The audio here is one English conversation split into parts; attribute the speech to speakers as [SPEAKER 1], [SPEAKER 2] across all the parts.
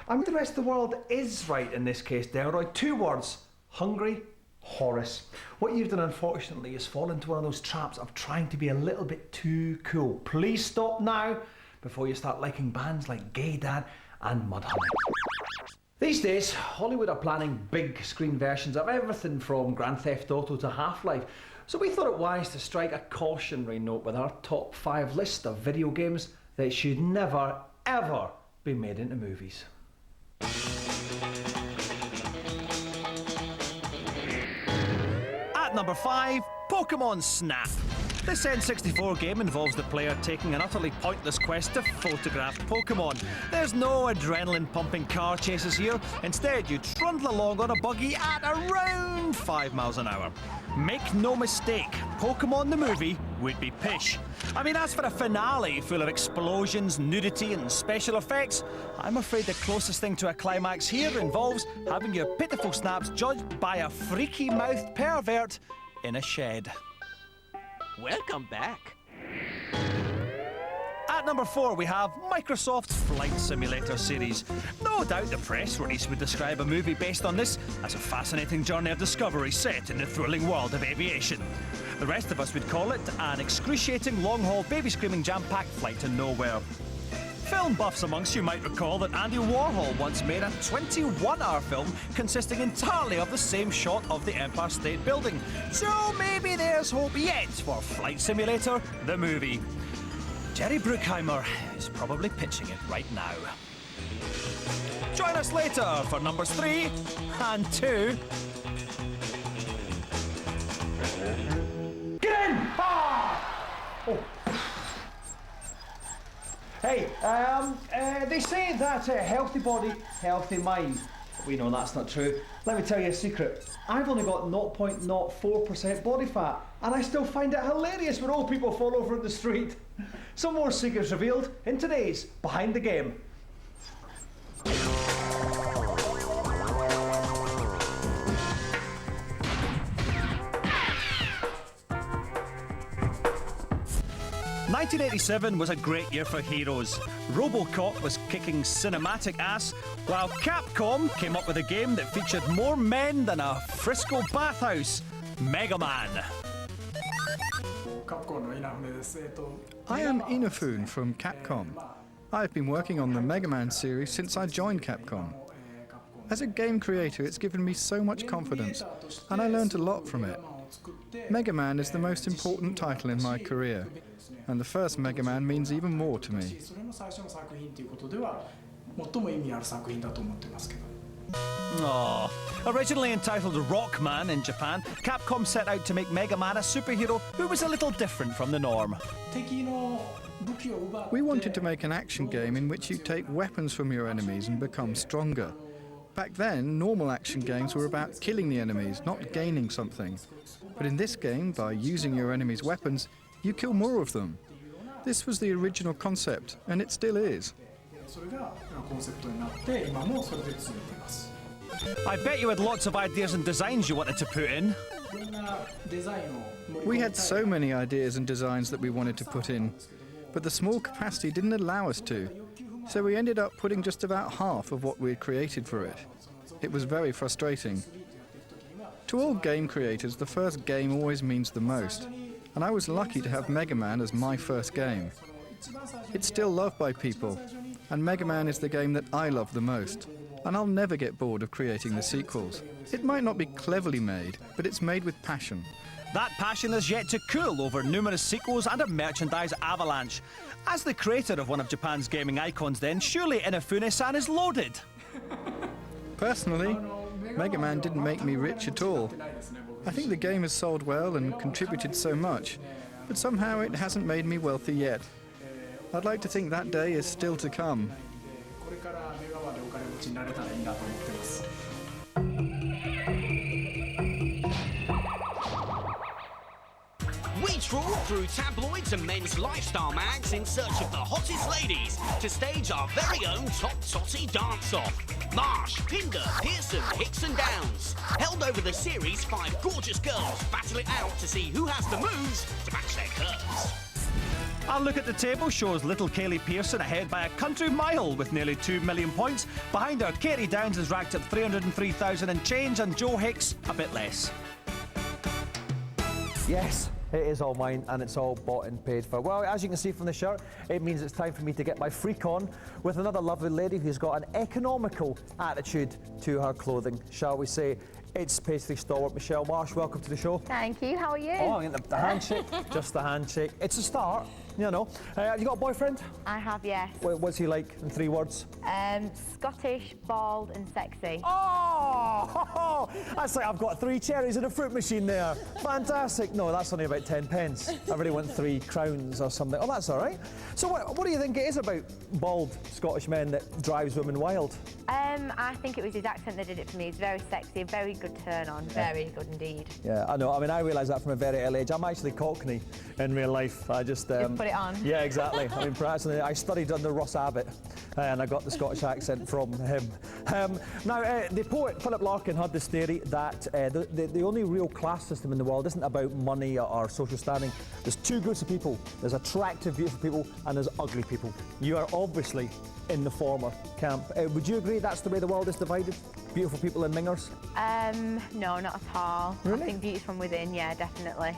[SPEAKER 1] And the rest of the world is right in this case, Delroy. 2 words: hungry Horace. What you've done, unfortunately, is fall into one of those traps of trying to be a little bit too cool. Please stop now before you start liking bands like Gay Dad and Mudhoney. These days, Hollywood are planning big screen versions of everything from Grand Theft Auto to Half-Life. So we thought it wise to strike a cautionary note with our top 5 list of video games that should never, ever be made into movies.
[SPEAKER 2] At number 5, Pokemon Snap. This N64 game involves the player taking an utterly pointless quest to photograph Pokemon. There's no adrenaline-pumping car chases here. Instead, you trundle along on a buggy at around 5 miles an hour. Make no mistake, Pokemon the movie would be pish. I mean, as for a finale full of explosions, nudity and special effects, I'm afraid the closest thing to a climax here involves having your pitiful snaps judged by a freaky-mouthed pervert in a shed.
[SPEAKER 3] Welcome back.
[SPEAKER 2] At number 4, we have Microsoft's Flight Simulator series. No doubt the press release would describe a movie based on this as a fascinating journey of discovery set in the thrilling world of aviation. The rest of us would call it an excruciating, long-haul, baby-screaming, jam-packed flight to nowhere. Film buffs amongst you might recall that Andy Warhol once made a 21-hour film consisting entirely of the same shot of the Empire State Building. So maybe there's hope yet for Flight Simulator, the movie. Jerry Bruckheimer is probably pitching it right now. Join us later for numbers 3 and 2.
[SPEAKER 1] Get in! Ah! Oh. Hey, they say that a healthy body, healthy mind. We know that's not true. Let me tell you a secret. I've only got 0.04% body fat, and I still find it hilarious when old people fall over in the street. Some more secrets revealed in today's Behind the Game.
[SPEAKER 2] ...1987 was a great year for heroes. RoboCop was kicking cinematic ass, while Capcom came up with a game that featured more men than a Frisco bathhouse, Mega Man.
[SPEAKER 4] I am Inafune from Capcom. I've been working on the Mega Man series since I joined Capcom. As a game creator, it's given me so much confidence, and I learned a lot from it. Mega Man is the most important title in my career, and the first Mega Man means even more to me.
[SPEAKER 2] Aww. Originally entitled Rockman in Japan, Capcom set out to make Mega Man a superhero who was a little different from the norm.
[SPEAKER 4] We wanted to make an action game in which you take weapons from your enemies and become stronger. Back then, normal action games were about killing the enemies, not gaining something. But in this game, by using your enemy's weapons, you kill more of them. This was the original concept, and it still is.
[SPEAKER 2] I bet you had lots of ideas and designs you wanted to put in.
[SPEAKER 4] We had so many ideas and designs that we wanted to put in, but the small capacity didn't allow us to. So we ended up putting just about half of what we had created for it. It was very frustrating. To all game creators, the first game always means the most, and I was lucky to have Mega Man as my first game. It's still loved by people, and Mega Man is the game that I love the most, and I'll never get bored of creating the sequels. It might not be cleverly made, but it's made with passion.
[SPEAKER 2] That passion is yet to cool over numerous sequels and a merchandise avalanche. As the creator of one of Japan's gaming icons then, surely Inafune-san is loaded.
[SPEAKER 4] Personally, Mega Man didn't make me rich at all. I think the game has sold well and contributed so much, but somehow it hasn't made me wealthy yet. I'd like to think that day is still to come.
[SPEAKER 3] We trawl through tabloids and men's lifestyle mags in search of the hottest ladies to stage our very own Top Totty dance-off. Marsh, Pinder, Pearson, Hicks and Downs. Held over the series, 5 gorgeous girls battle it out to see who has the moves to match their curves.
[SPEAKER 2] Our look at the table shows little Kaylee Pearson ahead by a country mile with nearly 2 million points. Behind her, Katie Downs has racked up 303,000 and change, and Joe Hicks a bit less.
[SPEAKER 1] Yes, it is all mine and it's all bought and paid for. Well, as you can see from the shirt, it means it's time for me to get my freak on with another lovely lady who's got an economical attitude to her clothing, shall we say. It's pastry stalwart Michelle Marsh. Welcome to the show.
[SPEAKER 5] Thank you. How are you?
[SPEAKER 1] Oh, I get the handshake, just the handshake. It's a start, you know. Have you got a boyfriend?
[SPEAKER 5] I have, yes.
[SPEAKER 1] What's he like in 3 words?
[SPEAKER 5] Scottish, bald and sexy.
[SPEAKER 1] Oh, that's like I've got 3 cherries in a fruit machine there. Fantastic. No, that's only about 10 pence. I really want 3 crowns or something. Oh, that's all right. So what do you think it is about bald Scottish men that drives women wild?
[SPEAKER 5] I think it was his accent that did it for me. He's very sexy, very good turn on, very good indeed.
[SPEAKER 1] Yeah, I know. I mean, I realised that from a very early age. I'm actually Cockney in real life. I just...
[SPEAKER 5] Just put it on.
[SPEAKER 1] Yeah, exactly. I mean, perhaps I studied under Ross Abbott and I got the Scottish accent from him. Now, the poet Philip Larkin had this theory that the only real class system in the world isn't about money or social standing. There's 2 groups of people. There's attractive, beautiful people and there's ugly people. You are obviously in the former camp. Would you agree that's the way the world is divided? Beautiful people and mingers?
[SPEAKER 5] No, not at all.
[SPEAKER 1] Really?
[SPEAKER 5] I think beauty's from within, yeah, definitely.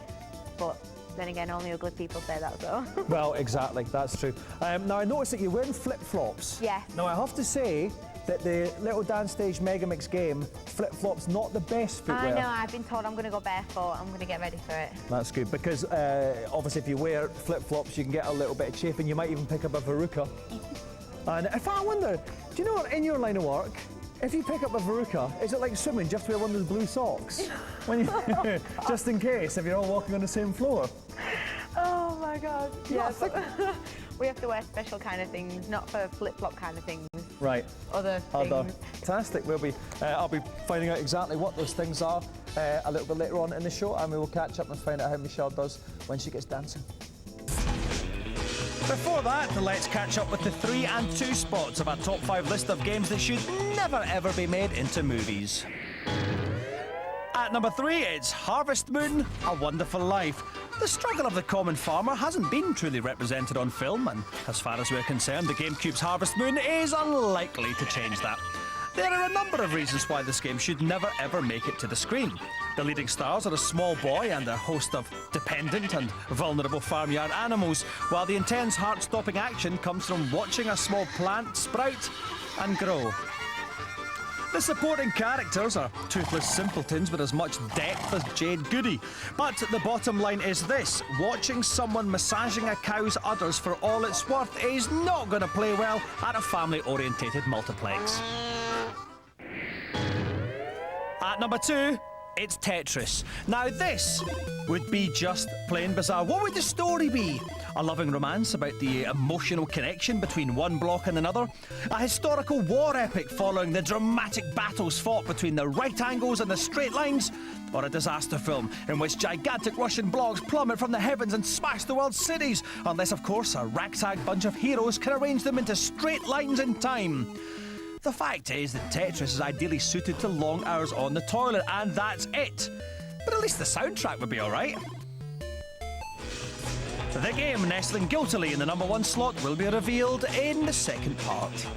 [SPEAKER 5] But then again, only ugly people say that, so.
[SPEAKER 1] Well, exactly, that's true. Now, I noticed that you're wearing flip-flops.
[SPEAKER 5] Yes.
[SPEAKER 1] Now, I have to say that the Little Dance Stage Megamix game, flip-flops not the best footwear.
[SPEAKER 5] I know, I've been told I'm going to go barefoot. I'm going to get ready for it.
[SPEAKER 1] That's good, because obviously if you wear flip-flops, you can get a little bit of chafing. You might even pick up a verruca. And in fact, I wonder, do you know what, in your line of work, if you pick up a verruca, is it like swimming? Do you have to wear one of those blue socks? When you, just in case, if you're all walking on the same floor.
[SPEAKER 5] Oh my God.
[SPEAKER 1] Yeah,
[SPEAKER 5] Yeah, we have to wear special kind of things, not for flip-flop kind of things.
[SPEAKER 1] Right.
[SPEAKER 5] Other things.
[SPEAKER 1] Fantastic. I'll be finding out exactly what those things are a little bit later on in the show, and we will catch up and find out how Michelle does when she gets dancing.
[SPEAKER 2] Before that, let's catch up with the 3 and 2 spots of our top 5 list of games that should never ever be made into movies. At number 3, it's Harvest Moon, A Wonderful Life. The struggle of the common farmer hasn't been truly represented on film, and as far as we're concerned, the GameCube's Harvest Moon is unlikely to change that. There are a number of reasons why this game should never ever make it to the screen. The leading stars are a small boy and a host of dependent and vulnerable farmyard animals, while the intense heart-stopping action comes from watching a small plant sprout and grow. The supporting characters are toothless simpletons with as much depth as Jade Goody. But the bottom line is this: watching someone massaging a cow's udders for all it's worth is not going to play well at a family-orientated multiplex. At number 2, it's Tetris. Now this would be just plain bizarre. What would the story be? A loving romance about the emotional connection between one block and another? A historical war epic following the dramatic battles fought between the right angles and the straight lines? Or a disaster film in which gigantic Russian blocks plummet from the heavens and smash the world's cities? Unless, of course, a ragtag bunch of heroes can arrange them into straight lines in time. The fact is that Tetris is ideally suited to long hours on the toilet, and that's it. But at least the soundtrack would be alright. The game, nestling guiltily in the number 1 slot, will be revealed in the second part.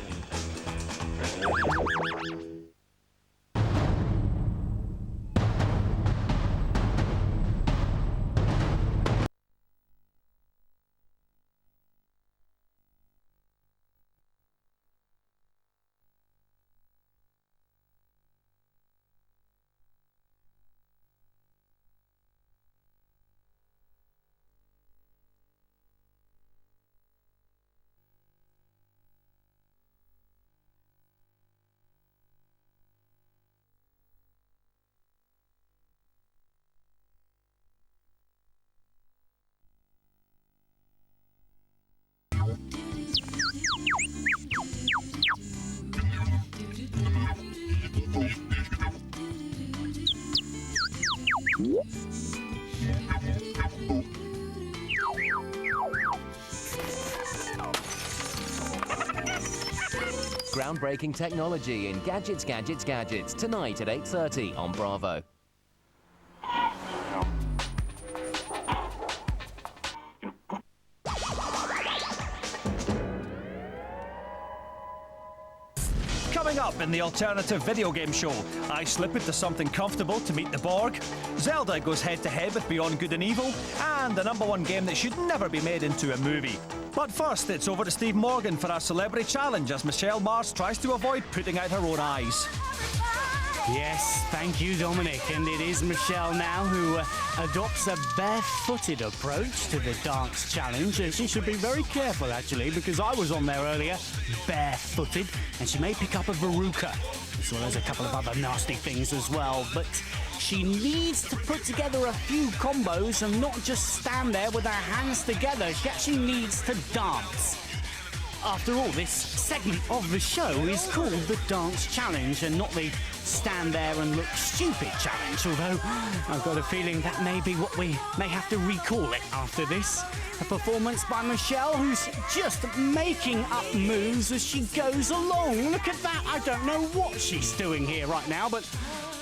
[SPEAKER 6] Groundbreaking technology in Gadgets, Gadgets, Gadgets, tonight at 8:30 on Bravo.
[SPEAKER 2] up in the alternative video game show, I slip into something comfortable to meet the Borg. Zelda goes head-to-head with Beyond Good and Evil, and the #1 game that should never be made into a movie. But first, it's over to Steve Morgan for our celebrity challenge as Michelle Mars tries to avoid putting out her own eyes.
[SPEAKER 7] Yes, thank you, Dominic. And it is Michelle now who adopts a barefooted approach to the dance challenge. She should be very careful, actually, because I was on there earlier, barefooted, and she may pick up a verruca, as well as a couple of other nasty things as well. But she needs to put together a few combos and not just stand there with her hands together. She actually needs to dance. After all, this segment of the show is called the Dance Challenge and not the Stand There and Look Stupid Challenge, although I've got a feeling that may be what we may have to recall it after this. A performance by Michelle, who's just making up moves as she goes along. Look at that. I don't know what she's doing here right now, but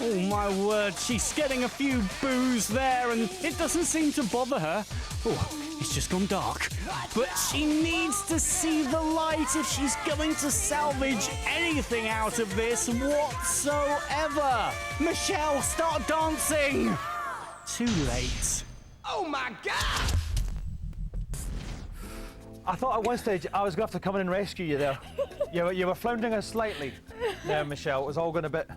[SPEAKER 7] oh my word, she's getting a few boos there and it doesn't seem to bother her. Oh, it's just gone dark. But she needs to see the light if she's going to salvage anything out of this whatsoever. Michelle, start dancing. Too late.
[SPEAKER 3] Oh my God!
[SPEAKER 1] I thought at one stage I was going to have to come in and rescue you there. You were floundering us slightly there, Michelle. It was all going a bit...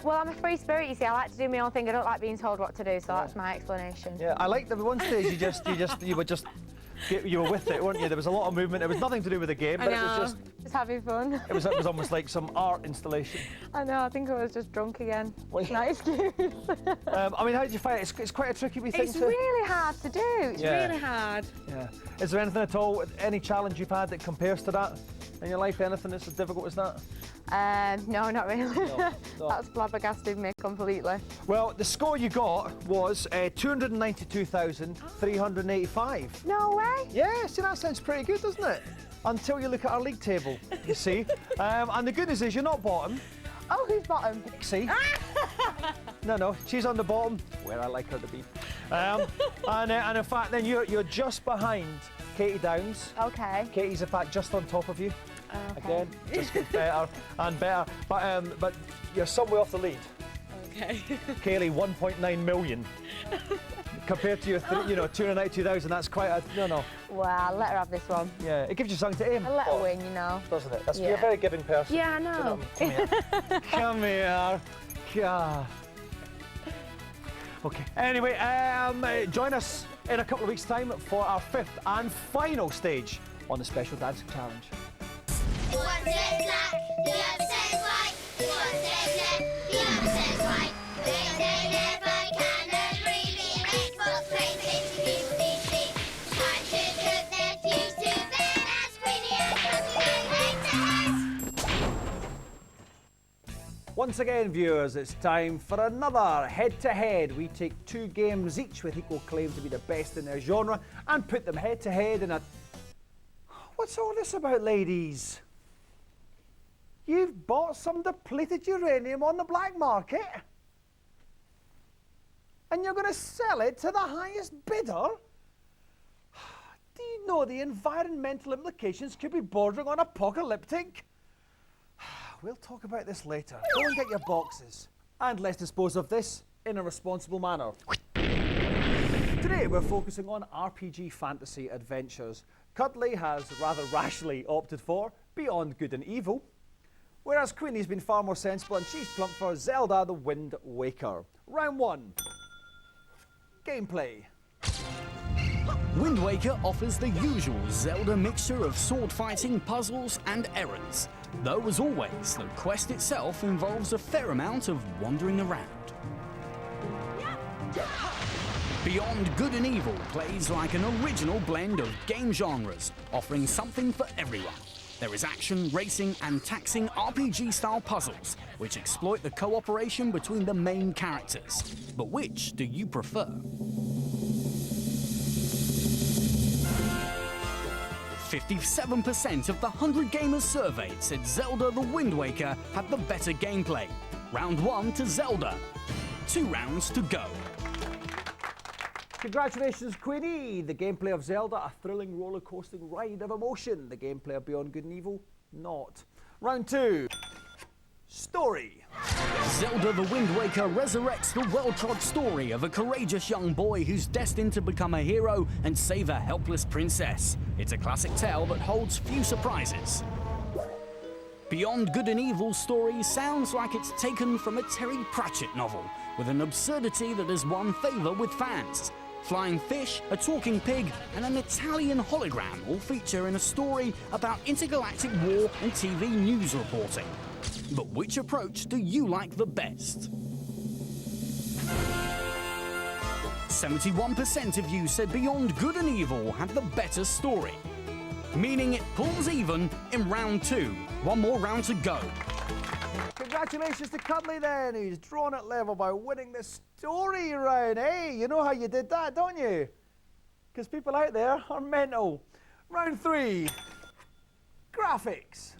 [SPEAKER 5] Well, I'm a free spirit, you see. I like to do my own thing. I don't like being told what to do, so that's my explanation.
[SPEAKER 1] Yeah, I liked that at one stage you were with it, weren't you? There was a lot of movement. It was nothing to do with the game, but
[SPEAKER 5] I know.
[SPEAKER 1] it was
[SPEAKER 5] just having fun.
[SPEAKER 1] it was almost like some art installation.
[SPEAKER 5] I know, I think I was just drunk again.
[SPEAKER 1] Well,
[SPEAKER 5] No excuse.
[SPEAKER 1] I mean, how did you find it? It's quite a tricky wee thing
[SPEAKER 5] It's really hard to do. It's really hard.
[SPEAKER 1] Yeah. Is there anything at all, any challenge you've had that compares to that in your life? Anything that's as difficult as that?
[SPEAKER 5] No, not really.
[SPEAKER 1] No.
[SPEAKER 5] That's flabbergasted me completely.
[SPEAKER 1] Well, the score you got was 292,385.
[SPEAKER 5] No way.
[SPEAKER 1] Yeah, see, that sounds pretty good, doesn't it? Until you look at our league table, you see. And the good news is you're not bottom.
[SPEAKER 5] Oh, who's bottom?
[SPEAKER 1] See? No, she's on the bottom, where I like her to be. And in fact, then you're just behind Katie Downs.
[SPEAKER 5] Okay.
[SPEAKER 1] Katie's, in fact, just on top of you.
[SPEAKER 5] Okay.
[SPEAKER 1] Again, just gets better and better. But you're some way off the lead.
[SPEAKER 8] Okay.
[SPEAKER 1] Kaylee, 1.9 million. Compared to your 292,000, that's quite a... No.
[SPEAKER 5] Well, let her have this one.
[SPEAKER 1] Yeah, it gives you something to aim
[SPEAKER 5] I'll let her
[SPEAKER 1] for,
[SPEAKER 5] win, you know.
[SPEAKER 1] doesn't it? You're a
[SPEAKER 5] Yeah.
[SPEAKER 1] very giving person.
[SPEAKER 5] Yeah, I know.
[SPEAKER 1] Come here. Come here. Yeah. Okay. Anyway, join us in a couple of weeks' time for our 5th and final stage on the Special Dancing Challenge.
[SPEAKER 9] One says black, the other says white. One says left, the other says right. They never can agree. The Xbox plays 50-50. Time to cook their cues to bed as Queenie and Puppy head-to-head.
[SPEAKER 1] Once again, viewers, it's time for another head-to-head. We take 2 games each with equal claim to be the best in their genre and put them head-to-head in a... What's all this about, ladies? You've bought some depleted uranium on the black market? And you're going to sell it to the highest bidder? Do you know the environmental implications could be bordering on apocalyptic? We'll talk about this later. Go and get your boxes. And let's dispose of this in a responsible manner. Today we're focusing on RPG fantasy adventures. Cuddly has rather rashly opted for Beyond Good and Evil, whereas Queenie's been far more sensible and she's plumped for Zelda the Wind Waker. Round 1. Gameplay.
[SPEAKER 7] Wind Waker offers the usual Zelda mixture of sword fighting, puzzles, and errands. Though, as always, the quest itself involves a fair amount of wandering around. Beyond Good and Evil plays like an original blend of game genres, offering something for everyone. There is action, racing, and taxing RPG-style puzzles, which exploit the cooperation between the main characters. But which do you prefer? 57% of the 100 gamers surveyed said Zelda the Wind Waker had the better gameplay. Round 1 to Zelda. 2 rounds to go.
[SPEAKER 1] Congratulations, Queenie! The gameplay of Zelda, a thrilling roller-coasting ride of emotion. The gameplay of Beyond Good and Evil, not. Round 2.
[SPEAKER 2] story.
[SPEAKER 7] Zelda the Wind Waker resurrects the well-trod story of a courageous young boy who's destined to become a hero and save a helpless princess. It's a classic tale that holds few surprises. Beyond Good and Evil's story sounds like it's taken from a Terry Pratchett novel, with an absurdity that has won favour with fans. Flying fish, a talking pig, and an Italian hologram all feature in a story about intergalactic war and TV news reporting. But which approach do you like the best? 71% of you said Beyond Good and Evil had the better story, meaning it pulls even in round 2. One more round to go.
[SPEAKER 1] Congratulations to Cuddly then, who's drawn at level by winning the story round. Hey, you know how you did that, don't you? Because people out there are mental. Round 3, graphics.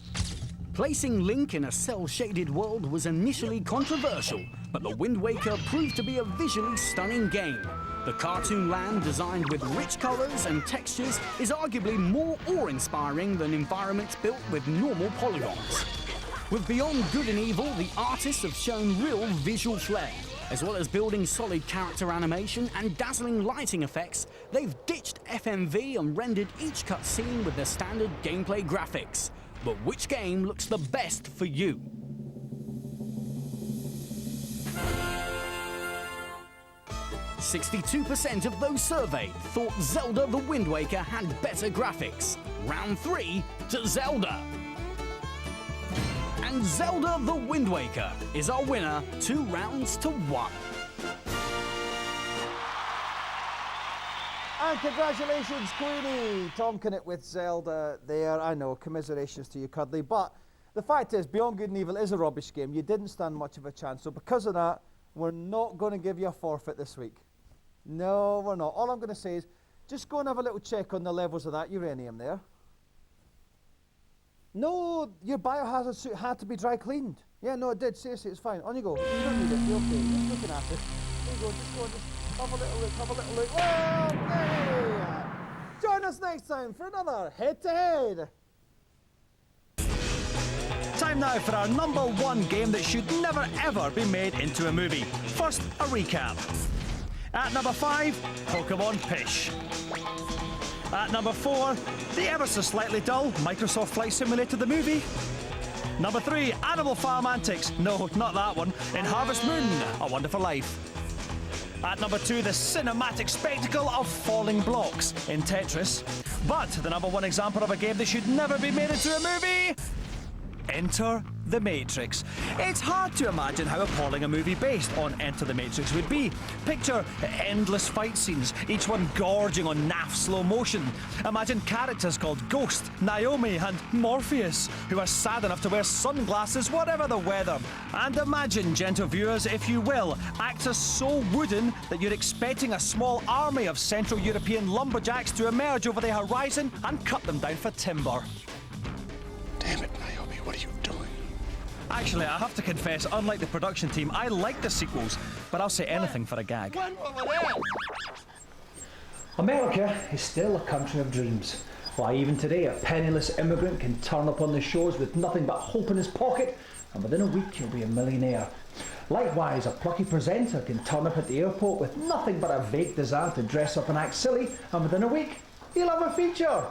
[SPEAKER 7] Placing Link in a cel-shaded world was initially controversial, but The Wind Waker proved to be a visually stunning game. The cartoon land, designed with rich colours and textures, is arguably more awe-inspiring than environments built with normal polygons. With Beyond Good and Evil, the artists have shown real visual flair. As well as building solid character animation and dazzling lighting effects, they've ditched FMV and rendered each cutscene with their standard gameplay graphics. But which game looks the best for you? %62% of those surveyed thought Zelda the Wind Waker had better graphics. Round 3 to Zelda. And Zelda the Wind Waker is our winner, 2 rounds to 1.
[SPEAKER 1] And congratulations, Queenie! Tonking it with Zelda there. I know, commiserations to you, Cuddly. But the fact is, Beyond Good and Evil is a rubbish game. You didn't stand much of a chance. So because of that, we're not going to give you a forfeit this week. No, we're not. All I'm going to say is, just go and have a little check on the levels of that uranium there. No, your biohazard suit had to be dry cleaned. Yeah, no, it did. Seriously, it's fine. On you go. You don't need it. You're okay. Just looking at it. There you go. Just go and just have a little look. Have a little look. Okay. Join us next time for another head-to-head.
[SPEAKER 2] Time now for our #1 game that should never ever be made into a movie. First, a recap. At number 5, Pokemon Pish. At number 4, the ever so slightly dull Microsoft Flight Simulator the movie. Number 3, Animal Farm Antics. No, not that one. In Harvest Moon, A Wonderful Life. At number 2, the cinematic spectacle of falling blocks in Tetris. But the #1 example of a game that should never be made into a movie. Enter the Matrix. It's hard to imagine how appalling a movie based on Enter the Matrix would be. Picture endless fight scenes, each one gorging on naff slow motion. Imagine characters called Ghost, Naomi and Morpheus, who are sad enough to wear sunglasses whatever the weather. And imagine, gentle viewers, if you will, actors so wooden that you're expecting a small army of Central European lumberjacks to emerge over the horizon and cut them down for timber.
[SPEAKER 8] Damn it, Naomi, what are you doing?
[SPEAKER 2] Actually, I have to confess, unlike the production team, I like the sequels, but I'll say anything for a gag.
[SPEAKER 1] America is still a country of dreams. Why, even today, a penniless immigrant can turn up on the shores with nothing but hope in his pocket, and within a week he'll be a millionaire. Likewise, a plucky presenter can turn up at the airport with nothing but a vague desire to dress up and act silly, and within a week, he'll have a feature.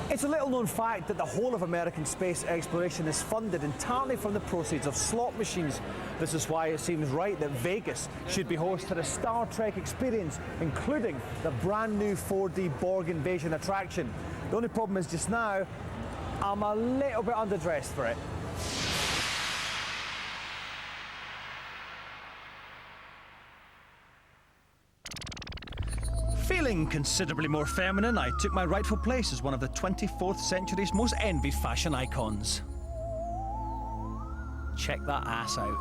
[SPEAKER 1] It's a little known fact that the whole of American space exploration is funded entirely from the proceeds of slot machines. This is why it seems right that Vegas should be host to the Star Trek experience, including the brand new 4D Borg invasion attraction. The only problem is just now, I'm a little bit underdressed for it.
[SPEAKER 2] Feeling considerably more feminine, I took my rightful place as one of the 24th century's most envied fashion icons. Check that ass out.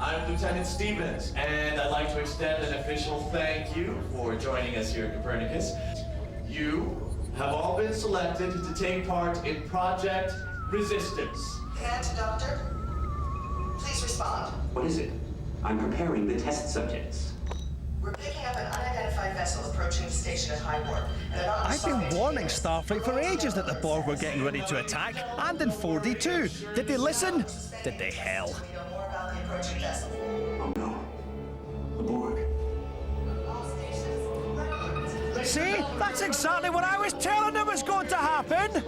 [SPEAKER 10] I'm Lieutenant Stevens, and I'd like to extend an official thank you for joining us here at Copernicus. You have all been selected to take part in Project Resistance.
[SPEAKER 11] And, Doctor, please respond.
[SPEAKER 12] What is it? I'm preparing the test subjects.
[SPEAKER 11] We're picking up an unidentified unidentified vessel approaching the station at high warp.
[SPEAKER 2] I've been warning Starfleet for ages that the Borg were getting ready to attack, and in 4D too. Did they listen? Did they hell?
[SPEAKER 8] Oh no. The Borg.
[SPEAKER 2] See? That's exactly what I was telling them was going to happen!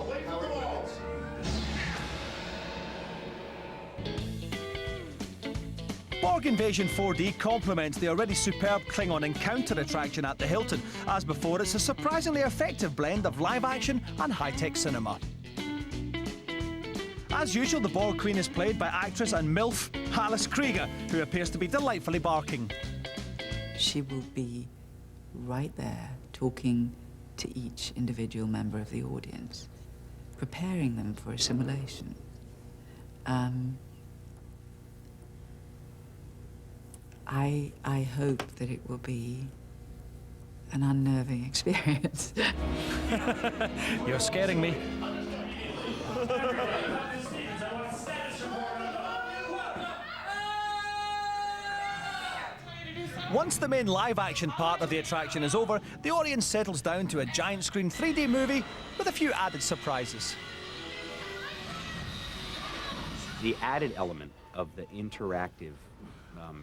[SPEAKER 2] Borg Invasion 4D complements the already superb Klingon encounter attraction at the Hilton. As before, it's a surprisingly effective blend of live action and high-tech cinema. As usual, the Borg Queen is played by actress and MILF Alice Krieger, who appears to be delightfully barking.
[SPEAKER 12] She will be right there talking to each individual member of the audience, preparing them for assimilation. I hope that it will be an unnerving experience.
[SPEAKER 2] You're scaring me. Once the main live-action part of the attraction is over, the audience settles down to a giant screen 3D movie with a few added surprises.
[SPEAKER 13] The added element of the interactive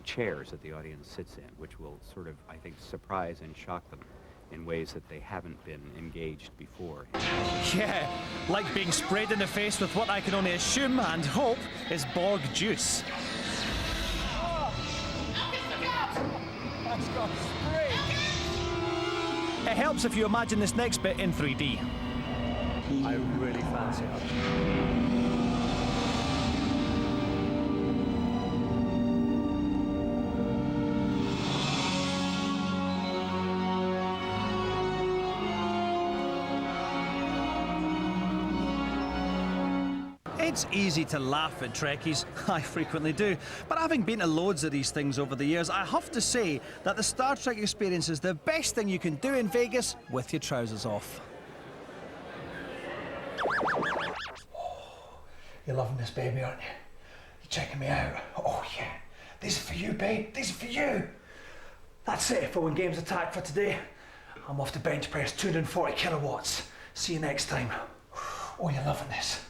[SPEAKER 13] chairs that the audience sits in, which will sort of, I think, surprise and shock them in ways that they haven't been engaged before.
[SPEAKER 2] Yeah, like being sprayed in the face with what I can only assume and hope is Borg juice. It helps if you imagine this next bit in 3D. I really fancy it. It's easy to laugh at Trekkies, I frequently do, but having been to loads of these things over the years, I have to say that the Star Trek experience is the best thing you can do in Vegas with your trousers off.
[SPEAKER 1] Oh, you're loving this, baby, aren't you? You're checking me out. Oh, yeah. These are for you, babe. These are for you. That's it for When Games Attack for today. I'm off to bench press 240 kilowatts. See you next time. Oh, you're loving this.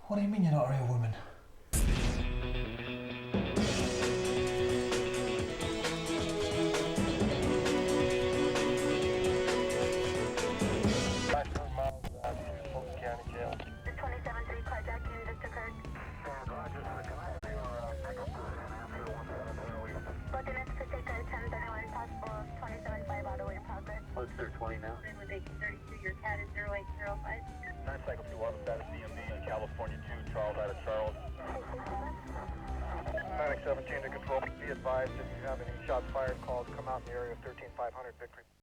[SPEAKER 1] What do you mean you're not a real woman?
[SPEAKER 14] Clear 20 now. With 1832, your CAT is 0805. 9 cycle 2 orbit status DMV, California 2, Charles out of Charles. 9X17 to control. Be advised if you have any shots fired, calls come out in the area of 13500 Victory.